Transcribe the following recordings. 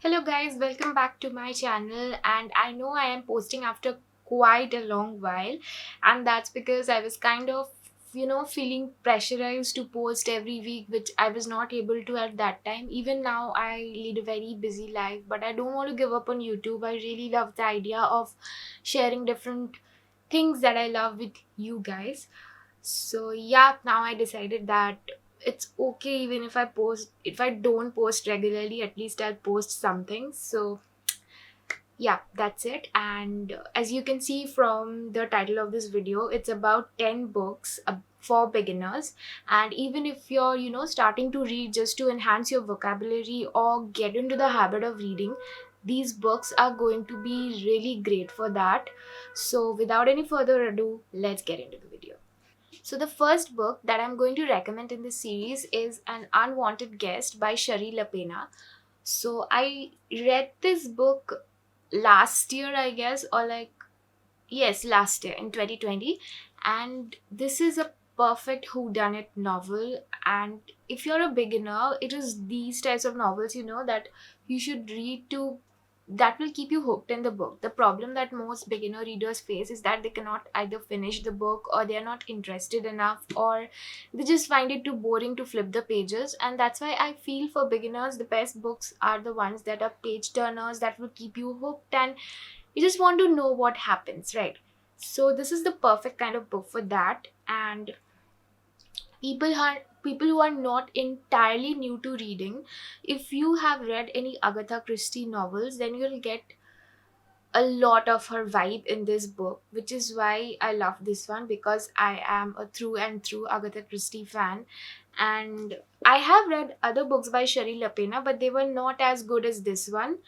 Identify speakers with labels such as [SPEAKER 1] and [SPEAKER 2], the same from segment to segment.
[SPEAKER 1] Hello guys, welcome back to my channel, and I know I am posting after quite a long while, and that's because I was kind of feeling pressurized to post every week, which I was not able to at that time. Even now I lead a very busy life, but I don't want to give up on YouTube. I really love the idea of sharing different things that I love with you guys. So yeah, now I decided that it's okay even if I don't post regularly, at least I'll post something. So yeah, that's it. And as you can see from the title of this video, it's about 10 books for beginners. And even if you're starting to read just to enhance your vocabulary or get into the habit of reading, these books are going to be really great for that. So without any further ado, let's get into the video. So, the first book that I'm going to recommend in this series is An Unwanted Guest by Shari Lapena. So, I read this book last year, I guess, or like, yes, last year in 2020. And this is a perfect whodunit novel. And if you're a beginner, it is these types of novels, that you should read to that will keep you hooked in the book. The problem that most beginner readers face is that they cannot either finish the book, or they are not interested enough, or they just find it too boring to flip the pages. And that's why I feel for beginners the best books are the ones that are page turners, that will keep you hooked and you just want to know what happens, right? So this is the perfect kind of book for that. And people who are not entirely new to reading, if you have read any Agatha Christie novels, then you'll get a lot of her vibe in this book, which is why I love this one, because I am a through and through Agatha Christie fan. And I have read other books by Shari Lapena, but they were not as good as this one.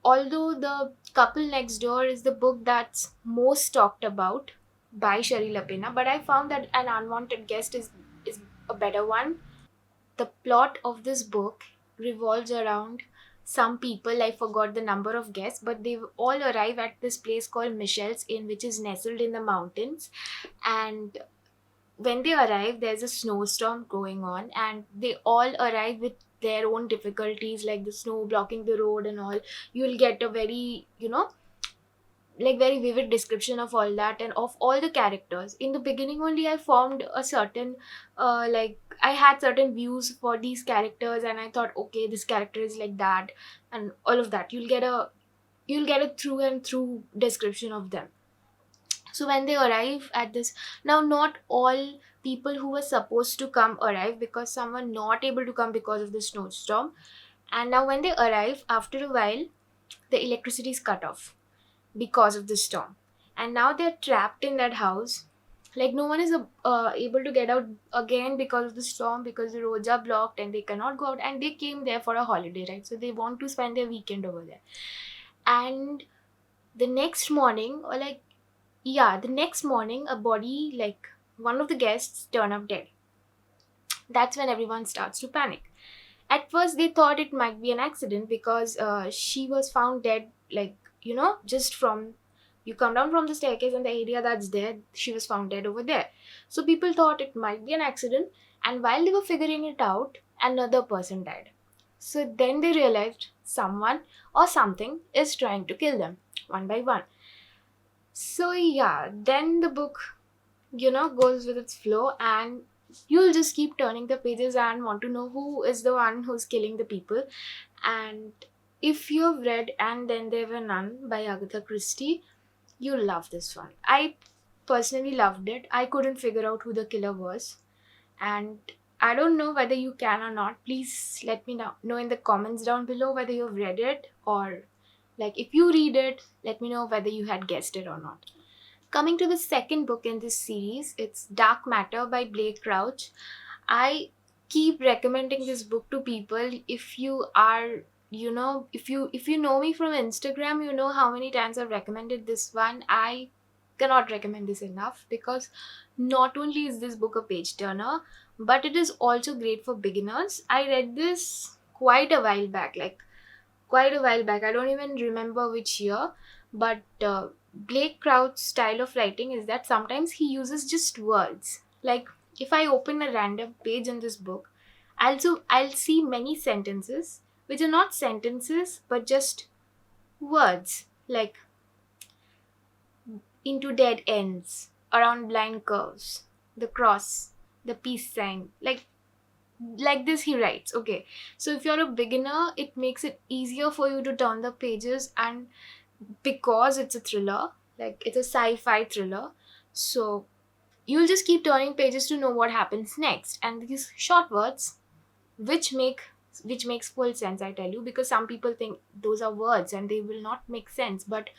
[SPEAKER 1] Although The Couple Next Door is the book that's most talked about by Shari Lapena, but I found that An Unwanted Guest is a better one. The plot of this book revolves around some people. I forgot the number of guests, but they all arrive at this place called Michel's Inn, which is nestled in the mountains. And when they arrive, there's a snowstorm going on, and they all arrive with their own difficulties, like the snow blocking the road and all. You'll get a very like very vivid description of all that and of all the characters. In the beginning only, I formed a certain like I had certain views for these characters, and I thought, okay, this character is like that, and all of that. You'll get a through and through description of them. So when they arrive at this, now not all people who were supposed to come arrive, because some were not able to come because of the snowstorm. And now when they arrive, after a while, the electricity is cut off because of the storm, and now they're trapped in that house. Like, no one is able to get out again because of the storm, because the roads are blocked and they cannot go out, and they came there for a holiday, right? So they want to spend their weekend over there. And the next morning, or like, yeah, the next morning, a body, like one of the guests, turn up dead. That's when everyone starts to panic. At first they thought it might be an accident, because she was found dead, like, just from, you come down from the staircase and the area that's there, she was found dead over there. So people thought it might be an accident, and while they were figuring it out, another person died. So then they realized someone or something is trying to kill them one by one. So yeah, then the book goes with its flow, and you'll just keep turning the pages and want to know who is the one who's killing the people. And if you've read And Then There Were None by Agatha Christie, you'll love this one. I personally loved it. I couldn't figure out who the killer was, and I don't know whether you can or not. Please let me know in the comments down below whether you've read it, or like, if you read it, let me know whether you had guessed it or not. Coming to the second book in this series, it's Dark Matter by Blake Crouch. I keep recommending this book to people. If you are, if you know me from Instagram, you know how many times I've recommended this one. I cannot recommend this enough, because not only is this book a page turner, but it is also great for beginners. I read this quite a while back, like quite a while back. I don't even remember which year, but Blake Crouch's style of writing is that sometimes he uses just words. Like, if I open a random page in this book, I'll see many sentences, which are not sentences but just words, like into dead ends, around blind curves, the cross, the peace sign. Like this he writes. Okay, so if you're a beginner, it makes it easier for you to turn the pages, and because it's a thriller, like it's a sci-fi thriller, so you'll just keep turning pages to know what happens next. And these short words, which make which makes full sense, I tell you, because some people think those are words and they will not make sense. But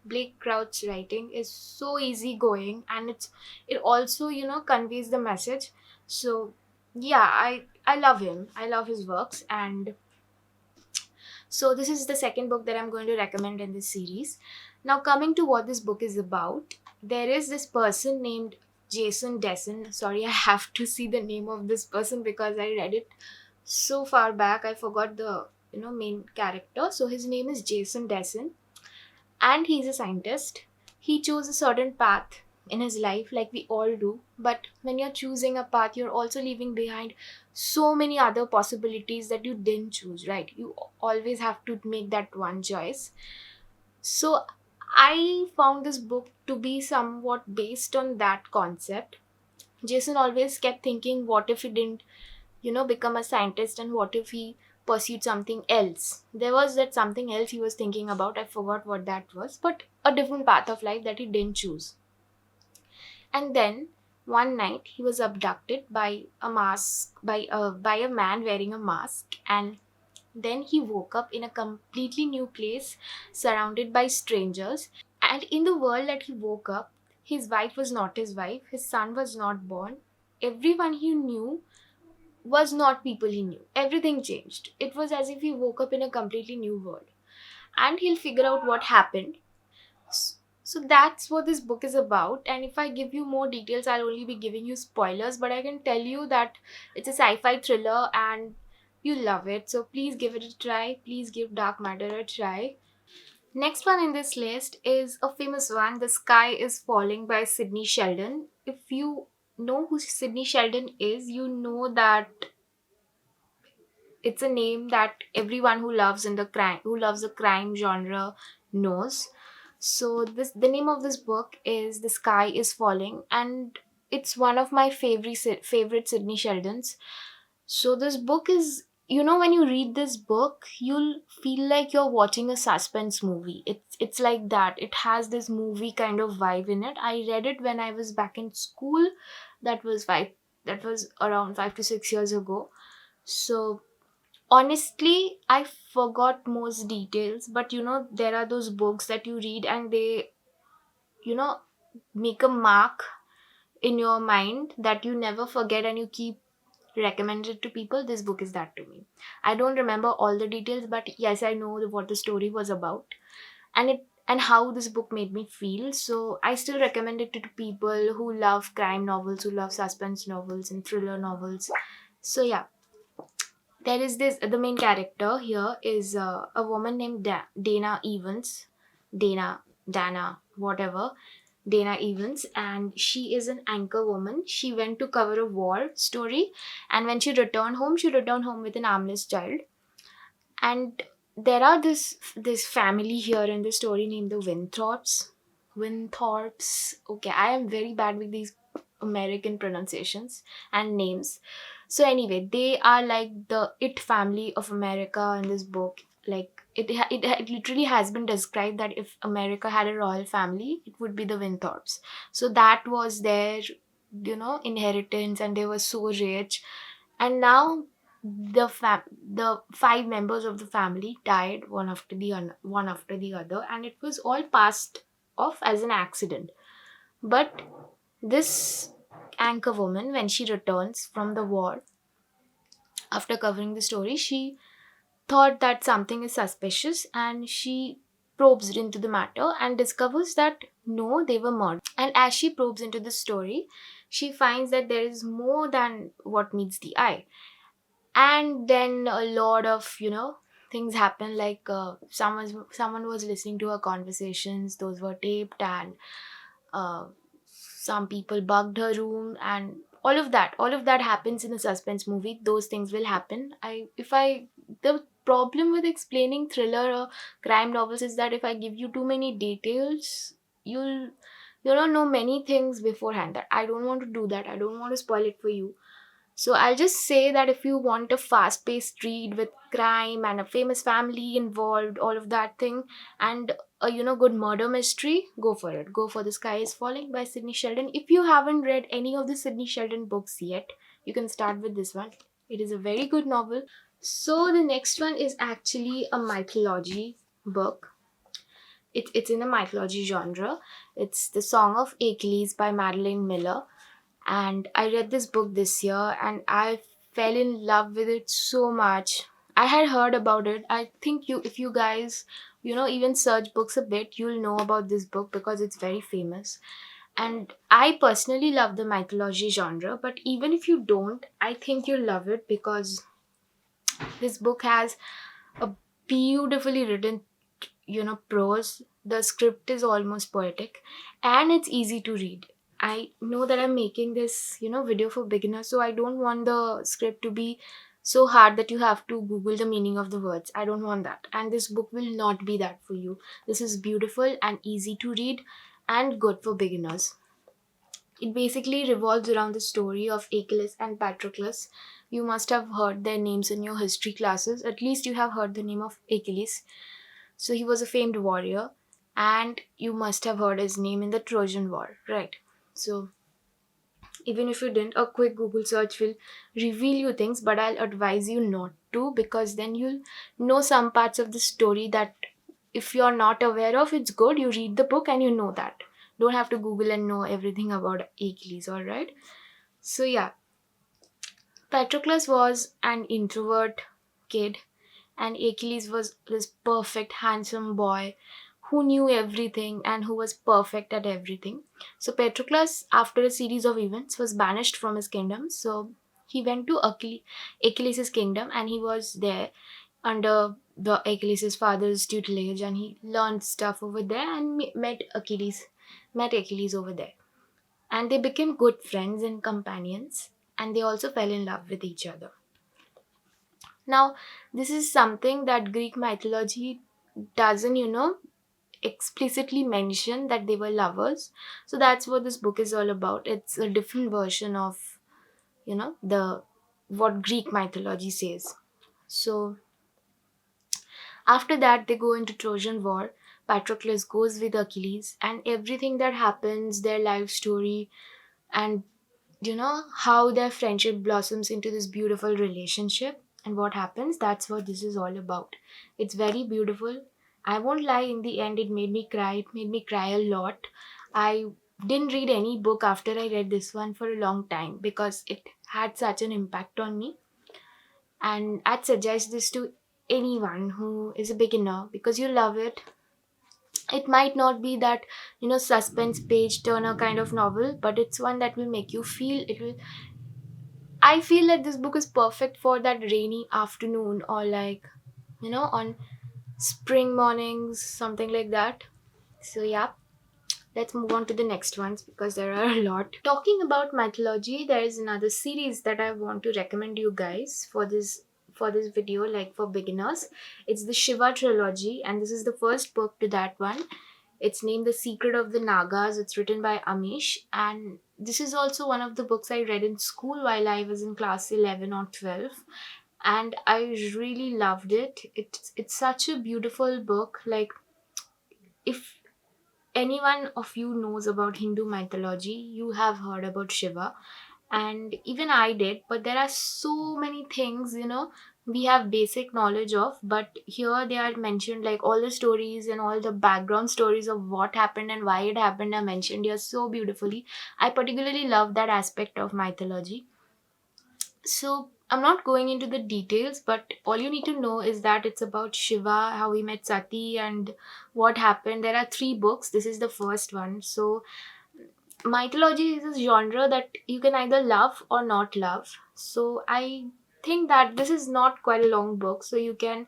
[SPEAKER 1] Blake Crouch's writing is so easygoing, and it also, conveys the message. So yeah, I love him. I love his works. And so this is the second book that I'm going to recommend in this series. Now, coming to what this book is about, there is this person named Jason Dessen. Sorry, I have to see the name of this person because I read it so far back. I forgot the main character. So his name is Jason Dessen, and he's a scientist. He chose a certain path in his life, like we all do. But when you're choosing a path, you're also leaving behind so many other possibilities that you didn't choose, right? You always have to make that one choice. So I found this book to be somewhat based on that concept. Jason always kept thinking, what if he didn't, become a scientist, and what if he pursued something else? There was that something else he was thinking about. I forgot what that was, but a different path of life that he didn't choose. And then one night he was abducted by a mask by a man wearing a mask, and then he woke up in a completely new place, surrounded by strangers. And in the world that he woke up, his wife was not his wife, his son was not born. Everyone he knew was not people he knew. Everything changed. It was as if he woke up in a completely new world. And he'll figure out what happened. So that's what this book is about. And if I give you more details, I'll only be giving you spoilers. But I can tell you that it's a sci fi thriller and you love it. So please give it a try. Please give Dark Matter a try. Next one in this list is a famous one, The Sky is Falling by Sidney Sheldon. If you know who Sidney Sheldon is, you know that it's a name that everyone who loves the crime genre knows. So the name of this book is The Sky is Falling, and it's one of my favorite Sidney Sheldons. So this book is, when you read this book, you'll feel like you're watching a suspense movie. It's like that. It has this movie kind of vibe in it. I read it when I was back in school. That was around 5 to 6 years ago. So honestly, I forgot most details, but there are those books that you read and they, you know, make a mark in your mind that you never forget and you keep recommend it to people. This book is that to me. I don't remember all the details, but yes, I know what the story was about and how this book made me feel. So I still recommend it to people who love crime novels, who love suspense novels and thriller novels. So yeah, there is this the main character here is a woman named Dana Evans. Dana, whatever. Dana Evans, and she is an anchor woman. She went to cover a war story, and when she returned home with an armless child. And there are this family here in the story named the Winthorpes. Winthorpes. Okay, I am very bad with these American pronunciations and names. So anyway, they are like the it family of America in this book. Like it literally has been described that if America had a royal family, it would be the Winthorpes. So that was their inheritance, and they were so rich. And now the five members of the family died one after the other, and it was all passed off as an accident. But this anchor woman, when she returns from the war after covering the story, she thought that something is suspicious, and she probes into the matter and discovers that no, they were murdered. And as she probes into the story, she finds that there is more than what meets the eye. And then a lot of things happen, like someone was listening to her conversations. Those were taped, and uh, some people bugged her room, and all of that happens in a suspense movie. Those things will happen. I if I the problem with explaining thriller or crime novels is that if I give you too many details, you'll know many things beforehand. That I don't want to do that. I don't want to spoil it for you. So I'll just say that if you want a fast-paced read with crime and a famous family involved, all of that thing, and a good murder mystery, go for it. Go for The Sky Is Falling by Sidney Sheldon. If you haven't read any of the Sidney Sheldon books yet, you can start with this one. It is a very good novel. So the next one is actually a mythology book. It's in a mythology genre. It's The Song of Achilles by Madeline Miller, and I read this book this year and I fell in love with it so much. I had heard about it. I think if you guys even search books a bit, you'll know about this book because it's very famous. And I personally love the mythology genre, but even if you don't, I think you'll love it because this book has a beautifully written prose. The script is almost poetic and it's easy to read. I know that I'm making this video for beginners, so I don't want the script to be so hard that you have to google the meaning of the words. I don't want that, and this book will not be that for you. This is beautiful and easy to read and good for beginners. It basically revolves around the story of Achilles and Patroclus. You must have heard their names in your history classes. At least you have heard the name of Achilles. So he was a famed warrior, and you must have heard his name in the Trojan War, right? So even if you didn't, a quick Google search will reveal you things, but I'll advise you not to, because then you'll know some parts of the story that if you're not aware of, it's good. You read the book and you know that. Don't have to Google and know everything about Achilles, alright? So yeah, Patroclus was an introvert kid, and Achilles was this perfect, handsome boy who knew everything and who was perfect at everything. So Patroclus, after a series of events, was banished from his kingdom. So he went to Achilles' kingdom, and he was there under the Achilles' father's tutelage, and he learned stuff over there and met Achilles over there. And they became good friends and companions, and they also fell in love with each other. Now, this is something that Greek mythology doesn't, explicitly mention that they were lovers. So that's what this book is all about. It's a different version of, the what Greek mythology says. So after that, they go into Trojan War. Patroclus goes with Achilles, and everything that happens, their life story, and how their friendship blossoms into this beautiful relationship and what happens, that's what this is all about. It's very beautiful. I won't lie, in the end it made me cry a lot. I didn't read any book after I read this one for a long time because it had such an impact on me, and I'd suggest this to anyone who is a beginner because you love it. It might not be that suspense page turner kind of novel, but it's one that will make you feel. I feel like this book is perfect for that rainy afternoon, or like on spring mornings, something like that. So yeah, let's move on to the next ones because there are a lot. Talking about mythology, there is another series that I want to recommend you guys for this video, like for beginners. It's the Shiva trilogy, and this is the first book to that one. It's named The Secret of the Nagas. It's written by Amish, and this is also one of the books I read in school while I was in class 11 or 12, and I really loved it. It's such a beautiful book. Like, if anyone of you knows about Hindu mythology, you have heard about Shiva, and even I did, but there are so many things, we have basic knowledge of, but here they are mentioned, like all the stories and all the background stories of what happened and why it happened are mentioned here so beautifully. I particularly love that aspect of mythology. So I'm not going into the details, but all you need to know is that it's about Shiva, how he met Sati, and what happened. There are three books. This is the first one. So mythology is a genre that you can either love or not love. So I think that this is not quite a long book. So you can,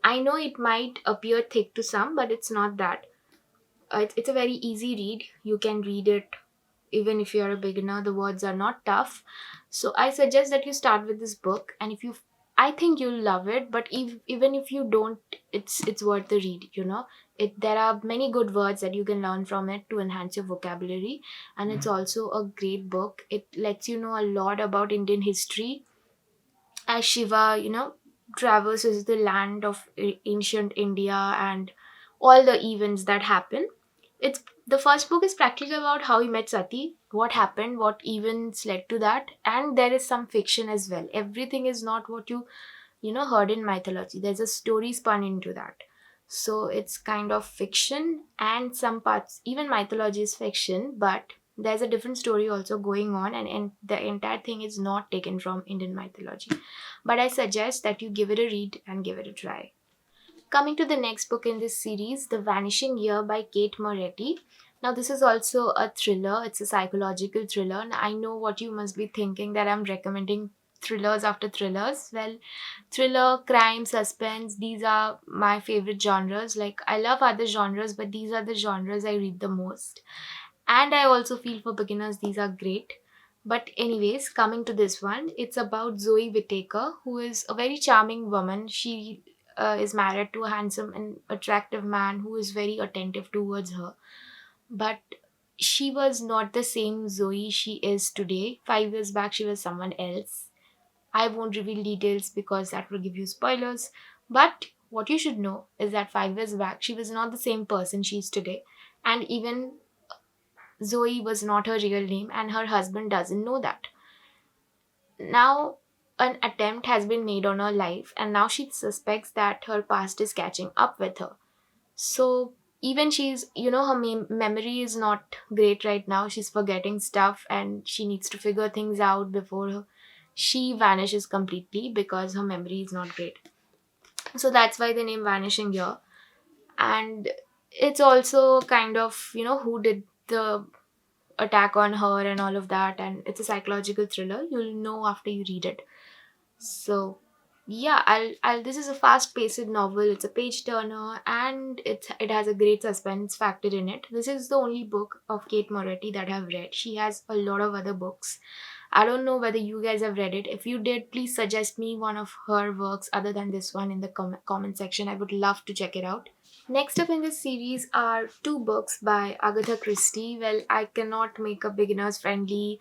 [SPEAKER 1] I know it might appear thick to some, but it's not that. It's a very easy read. You can read it even if you're a beginner. The words are not tough. So I suggest that you start with this book, and if you I think you'll love it, but even if you don't, it's worth the read. There are many good words that you can learn from it to enhance your vocabulary, and it's also a great book. It lets you know a lot about Indian history as Shiva, traverses the land of ancient India and all the events that happen. It's the first book is practically about how he met Sati, what happened, what events led to that, and there is some fiction as well. Everything is not what you heard in mythology. There's a story spun into that. So it's kind of fiction and some parts, even mythology is fiction, but there's a different story also going on, and the entire thing is not taken from Indian mythology. But I suggest that you give it a read and give it a try. Coming to the next book in this series, The Vanishing Year by Kate Moretti. Now, this is also a thriller. It's a psychological thriller. And I know what you must be thinking, that I'm recommending thrillers after thrillers. Well, thriller, crime, suspense, these are my favorite genres. Like, I love other genres, but these are the genres I read the most. And I also feel for beginners, these are great. But, anyways, coming to this one, it's about Zoe Whittaker, who is a very charming woman. She is married to a handsome and attractive man who is very attentive towards her. But she was not the same Zoe she is today. 5 years back, she was someone else. I won't reveal details because that will give you spoilers. But what you should know is that 5 years back, she was not the same person she is today. And even Zoe was not her real name, and her husband doesn't know that. Now, an attempt has been made on her life, and now she suspects that her past is catching up with her. So, even her memory is not great right now. She's forgetting stuff, and she needs to figure things out before she vanishes completely because her memory is not great. So, that's why the name Vanishing Year. And it's also kind of, who did the attack on her and all of that, and it's a psychological thriller. You'll know after you read it. So yeah, I'll this is a fast-paced novel. It's a page turner, and it has a great suspense factor in it. This is the only book of Kate Moretti that I've read. She has a lot of other books. I don't know whether you guys have read it. If you did, please suggest me one of her works other than this one in the comment section. I would love to check it out. Next up in this series are two books by Agatha Christie. Well, I cannot make a beginner's friendly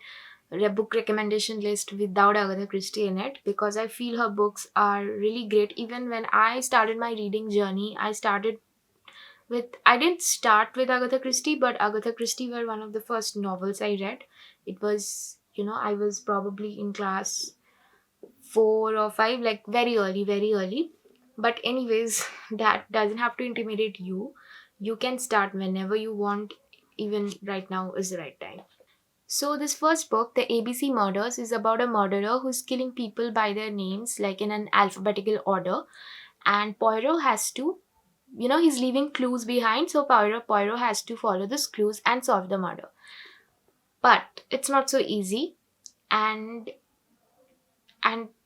[SPEAKER 1] book recommendation list without Agatha Christie in it because I feel her books are really great. Even when I started my reading journey, I didn't start with Agatha Christie, but Agatha Christie were one of the first novels I read. It was, I was probably in class 4 or 5, like very early. But anyways, that doesn't have to intimidate you. You can start whenever you want. Even right now is the right time. So this first book, The ABC Murders, is about a murderer who's killing people by their names, like in an alphabetical order. And Poirot has to, he's leaving clues behind, so Poirot has to follow those clues and solve the murder. But it's not so easy, and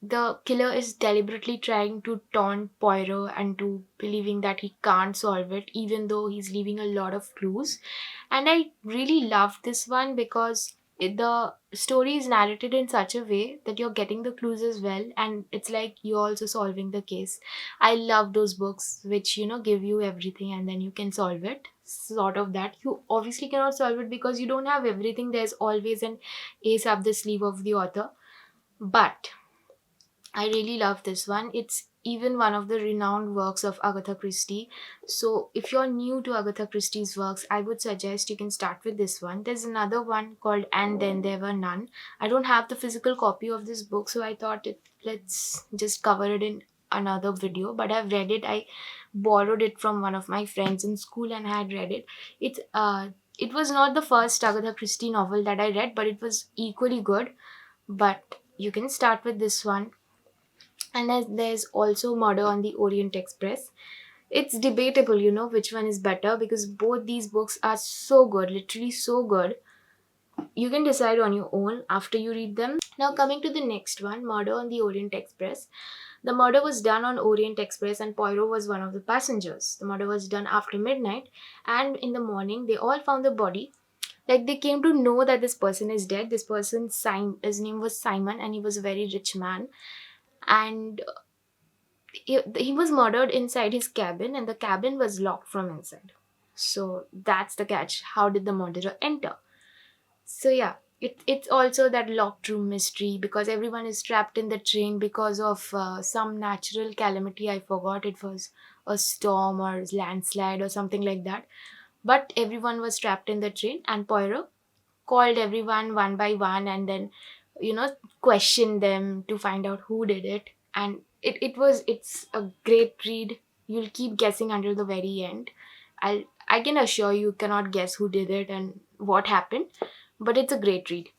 [SPEAKER 1] the killer is deliberately trying to taunt Poirot into believing that he can't solve it, even though he's leaving a lot of clues. And I really love this one because the story is narrated in such a way that you're getting the clues as well, and it's like you're also solving the case. I love those books which give you everything and then you can solve it. Sort of that. You obviously cannot solve it because you don't have everything. There's always an ace up the sleeve of the author. But I really love this one. It's even one of the renowned works of Agatha Christie. So, if you're new to Agatha Christie's works, I would suggest you can start with this one. There's another one called And Then There Were None. I don't have the physical copy of this book, so I thought let's just cover it in another video. But I've read it. I borrowed it from one of my friends in school and I had read it. It was not the first Agatha Christie novel that I read, but it was equally good. But you can start with this one. And there's also Murder on the Orient Express. It's debatable, which one is better because both these books are so good, literally so good. You can decide on your own after you read them. Now, coming to the next one, Murder on the Orient Express. The murder was done on Orient Express and Poirot was one of the passengers. The murder was done after midnight, and in the morning, they all found the body. Like, they came to know that this person is dead. This person, his name was Simon, and he was a very rich man. and he was murdered inside his cabin, and the cabin was locked from inside. So that's the catch. How did the murderer enter? So yeah, it's also that locked room mystery, because everyone is trapped in the train because of some natural calamity. I forgot, it was a storm or landslide or something like that. But everyone was trapped in the train, and Poirot called everyone one by one, and then you know questioned them to find out who did it. And it's a great read. You'll keep guessing until the very end. I can assure you cannot guess who did it and what happened, but it's a great read.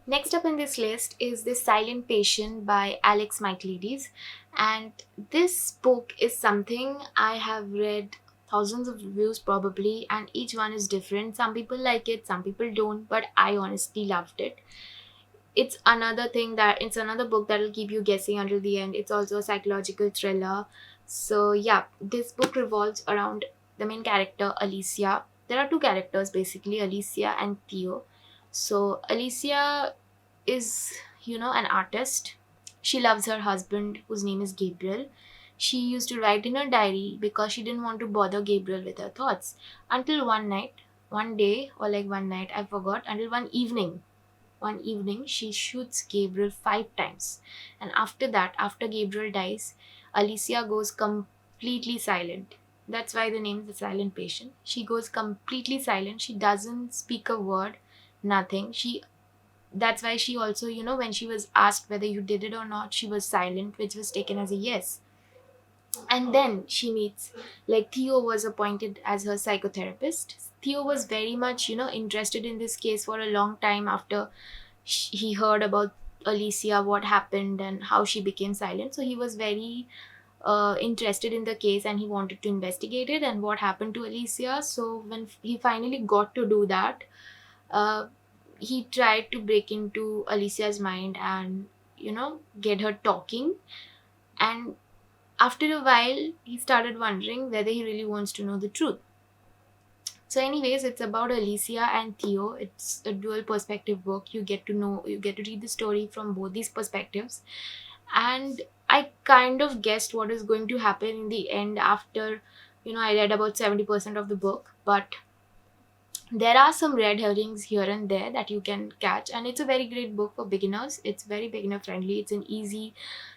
[SPEAKER 1] Next up in this list is The Silent Patient by Alex Michaelides. And this book is something I have read thousands of reviews probably, and each one is different. Some people like it, some people don't, but I honestly loved it. It's another book that will keep you guessing until the end. It's also a psychological thriller. So yeah, this book revolves around the main character Alicia. There are two characters basically, Alicia and Theo. So Alicia is, an artist. She loves her husband, whose name is Gabriel. She used to write in her diary because she didn't want to bother Gabriel with her thoughts, until one day, or like one night, I forgot, until one evening she shoots Gabriel 5 times. And after that, after Gabriel dies, Alicia goes completely silent. That's why the name is The Silent Patient. She goes completely silent. She doesn't speak a word, nothing. That's why she also, when she was asked whether you did it or not, she was silent, which was taken as a yes. And then she meets, like, Theo was appointed as her psychotherapist. Theo was very much, interested in this case for a long time after he heard about Alicia, what happened and how she became silent. So he was very interested in the case, and he wanted to investigate it and what happened to Alicia. So when he finally got to do that, uh, he tried to break into Alicia's mind and, get her talking. And after a while, he started wondering whether he really wants to know the truth. So, anyways, it's about Alicia and Theo. It's a dual perspective book. You get to read the story from both these perspectives. And I kind of guessed what is going to happen in the end after, I read about 70% of the book. But there are some red herrings here and there that you can catch, and it's a very great book for beginners. It's very beginner friendly. It's an easy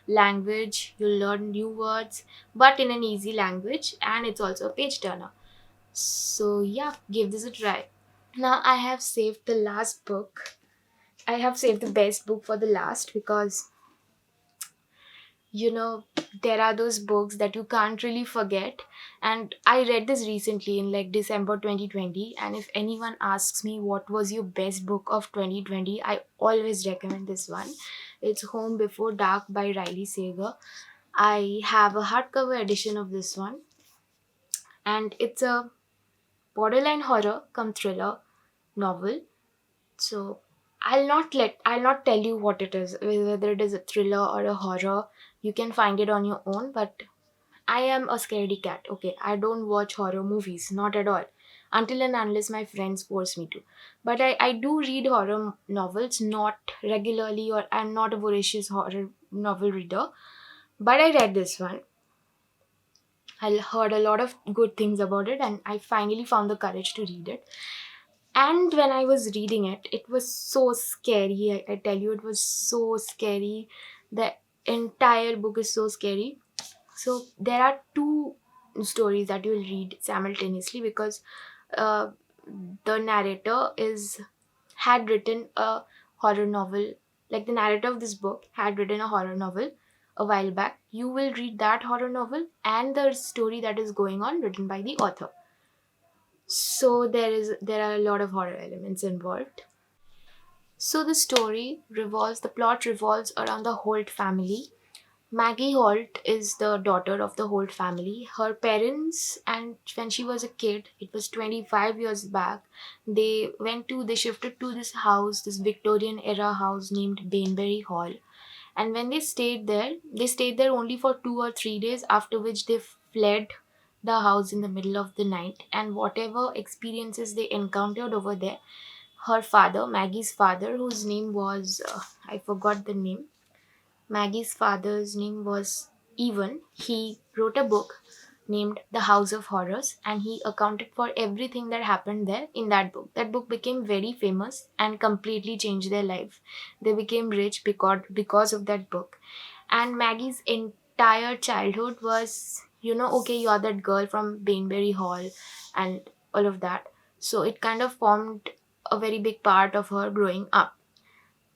[SPEAKER 1] language. You'll learn new words, but in an easy language, and it's also a page turner. So yeah, give this a try. Now I have saved the last book. I have saved the best book for the last, because you know there are those books that you can't really forget. And I read this recently in like December 2020, and if anyone asks me what was your best book of 2020, I always recommend this one. It's Home Before Dark by Riley Sager. I have a hardcover edition of this one, and it's a borderline horror come thriller novel. So I'll not tell you what it is, whether it is a thriller or a horror. You can find it on your own, but I am a scaredy cat. Okay, I don't watch horror movies, not at all, until and unless my friends force me to. But I do read horror novels, not regularly, or I'm not a voracious horror novel reader. But I read this one. I heard a lot of good things about it, and I finally found the courage to read it. And when I was reading it, it was so scary. I tell you, it was so scary. The entire book is so scary. So there are two stories that you will read simultaneously, because uh, the narrator is had written a horror novel. Like, the narrator of this book had written a horror novel a while back. You will read that horror novel and the story that is going on written by the author. So there are a lot of horror elements involved. So the plot revolves around the Holt family. Maggie Holt is the daughter of the Holt family. Her parents, and when she was a kid, it was 25 years back, they shifted to this house, this Victorian era house named Bainbury Hall. And when they stayed there only for 2 or 3 days, after which they fled the house in the middle of the night. And whatever experiences they encountered over there, Maggie's father, whose name was, I forgot the name, Maggie's father's name was Evan. He wrote a book named The House of Horrors, and he accounted for everything that happened there in that book. That book became very famous and completely changed their life. They became rich because of that book. And Maggie's entire childhood was, okay, you're that girl from Bainbury Hall and all of that. So it kind of formed a very big part of her growing up.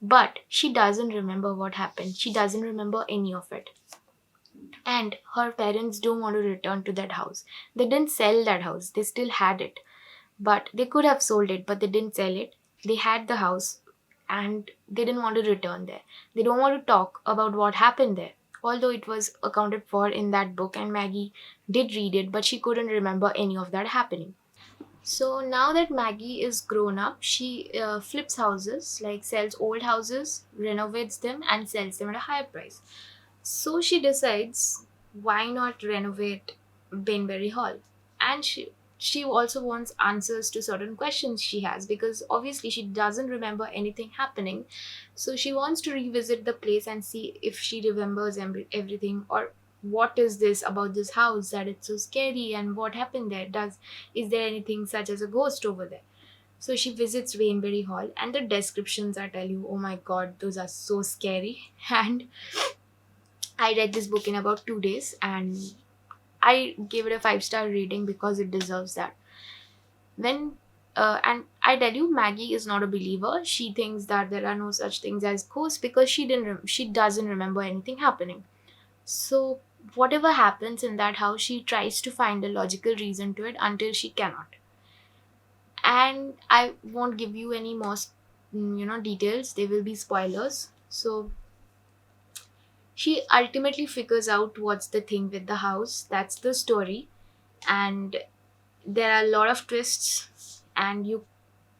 [SPEAKER 1] But she doesn't remember what happened. She doesn't remember any of it. And her parents don't want to return to that house. They didn't sell that house, they still had it. But they could have sold it, but they didn't sell it. They had the house and they didn't want to return there. They don't want to talk about what happened there. Although it was accounted for in that book and Maggie did read it, but she couldn't remember any of that happening. So now that Maggie is grown up, she flips houses, like sells old houses, renovates them, and sells them at a higher price. So she decides, why not renovate Bainbury Hall? And she also wants answers to certain questions she has, because obviously she doesn't remember anything happening. So she wants to revisit the place and see if she remembers everything, or what is this about this house that it's so scary, and what happened there. Is there anything such as a ghost over there? So she visits Bainbury Hall, and the descriptions, I tell you, oh my god, those are so scary. And I read this book in about 2 days, and I gave it a 5-star rating because it deserves that. When and I tell you, Maggie is not a believer. She thinks that there are no such things as ghosts because she doesn't remember anything happening. So whatever happens in that house, she tries to find a logical reason to it until she cannot. And I won't give you any more, details. They will be spoilers. So she ultimately figures out what's the thing with the house. That's the story. And there are a lot of twists, and you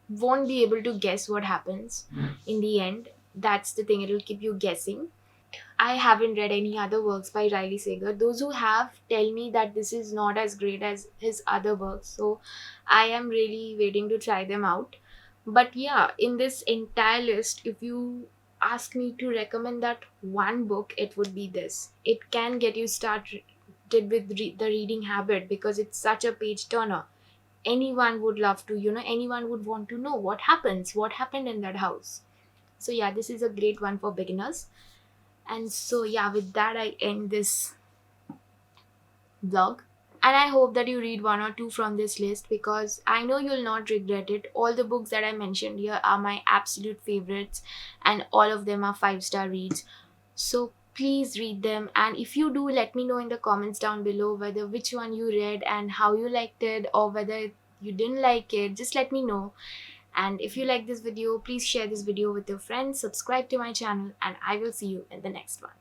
[SPEAKER 1] won't be able to guess what happens in the end. That's the thing, it'll keep you guessing. I haven't read any other works by Riley Sager. Those who have tell me that this is not as great as his other works. So I am really waiting to try them out. But yeah, in this entire list, if you ask me to recommend that one book, it would be this. It can get you started with the reading habit because it's such a page turner. Anyone would love to, anyone would want to know what happened in that house. So yeah, this is a great one for beginners. And so, yeah, with that, I end this vlog. And I hope that you read one or two from this list because I know you'll not regret it. All the books that I mentioned here are my absolute favorites, and all of them are 5-star reads. So please read them. And if you do, let me know in the comments down below whether which one you read and how you liked it, or whether you didn't like it. Just let me know. And if you like this video, please share this video with your friends, subscribe to my channel, and I will see you in the next one.